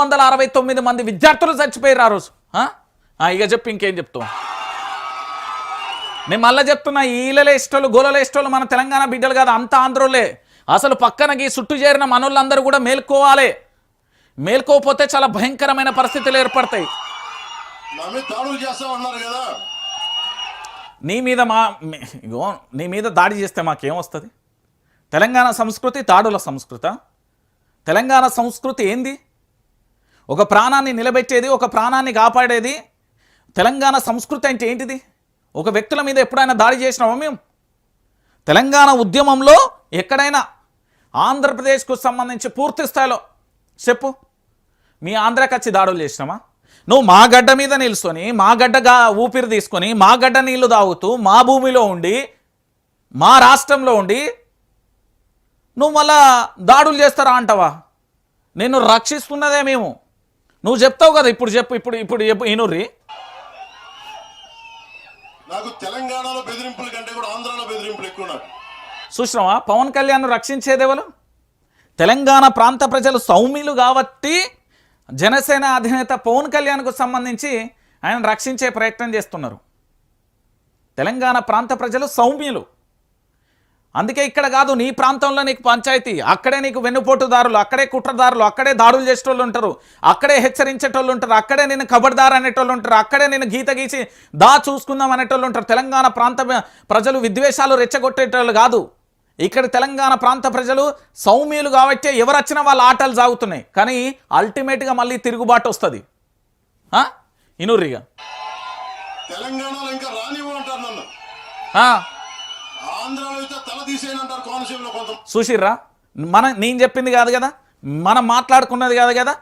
169 మంది విద్యార్థులు చచ్చిపోయారు ఆ రోజు. ఇక చెప్పు, ఇంకేం చెప్తాం? నేను మళ్ళీ చెప్తున్నా, ఈలలే ఇష్టోళ్ళు గోలలే ఇష్టోళ్ళు మన తెలంగాణ బిడ్డలు కాదు, అంత ఆంధ్రోలే. అసలు పక్కనకి చుట్టూ చేరిన మనోళ్ళందరూ కూడా మేల్కోవాలి. మేల్కోకపోతే చాలా భయంకరమైన పరిస్థితులు ఏర్పడతాయి. నీ మీద దాడి చేస్తే మాకేమొస్తుంది? తెలంగాణ సంస్కృతి దాడుల సంస్కృత? తెలంగాణ సంస్కృతి ఏంది? ఒక ప్రాణాన్ని నిలబెట్టేది, ఒక ప్రాణాన్ని కాపాడేది తెలంగాణ సంస్కృతి అంటే ఏంటిది? ఒక వ్యక్తుల మీద ఎప్పుడైనా దాడి చేసినామా మేము? తెలంగాణ ఉద్యమంలో ఎక్కడైనా ఆంధ్రప్రదేశ్కు సంబంధించి పూర్తి స్థాయిలో చెప్పు, మీ ఆంధ్రాకి వచ్చి దాడులు చేసినామా? నువ్వు మా గడ్డ మీద నిలుకొని, మా గడ్డగా ఊపిరి తీసుకొని, మా గడ్డ నీళ్లు తాగుతూ, మా భూమిలో ఉండి, మా రాష్ట్రంలో ఉండి నువ్వు మళ్ళా దాడులు చేస్తారా అంటావా? నేను రక్షిస్తున్నదే మేము. నువ్వు చెప్తావు కదా, ఇప్పుడు చెప్పు, ఇప్పుడు చెప్పు ఈనూరి. నాకు తెలంగాణలో బెదిరింపుల కంటే కూడా ఆంధ్రాలో బెదిరింపులు ఎక్కువ. నాకు చూసినావా పవన్ కళ్యాణ్ రక్షించేది ఎవరు? తెలంగాణ ప్రాంత ప్రజలు సౌమ్యులు కాబట్టి జనసేన అధినేత పవన్ కళ్యాణ్కు సంబంధించి ఆయన రక్షించే ప్రయత్నం చేస్తున్నారు. తెలంగాణ ప్రాంత ప్రజలు సౌమ్యులు. అందుకే ఇక్కడ కాదు, నీ ప్రాంతంలో నీకు పంచాయతీ, అక్కడే నీకు వెన్నుపోటుదారులు, అక్కడే కుట్రదారులు, అక్కడే దాడులు చేసేటోళ్ళు ఉంటారు, అక్కడే హెచ్చరించేటోళ్ళు ఉంటారు, అక్కడే నేను కబడ్దార్ అనేటోళ్ళు ఉంటారు, అక్కడే నేను గీత గీసి చూసుకుందాం అనేటోళ్ళు ఉంటారు. తెలంగాణ ప్రాంత ప్రజలు విద్వేషాలు రెచ్చగొట్టేటోళ్ళు కాదు. ఇక్కడ తెలంగాణ ప్రాంత ప్రజలు సౌమ్యులు కాబట్టి ఎవరు వచ్చినా వాళ్ళ ఆటలు సాగుతున్నాయి. కానీ అల్టిమేట్గా మళ్ళీ తిరుగుబాటు వస్తుంది. ఇనూరిగా తెలంగాణలో ఇంకా రానివ్వంటారు నన్ను, ఆంధ్రాలో అయితే తల తీసేయనంటారు. కోనసీమలో కొంత చూసిర్రా, నేను చెప్పింది కాదు కదా, మనం మాట్లాడుకున్నది కాదు కదా.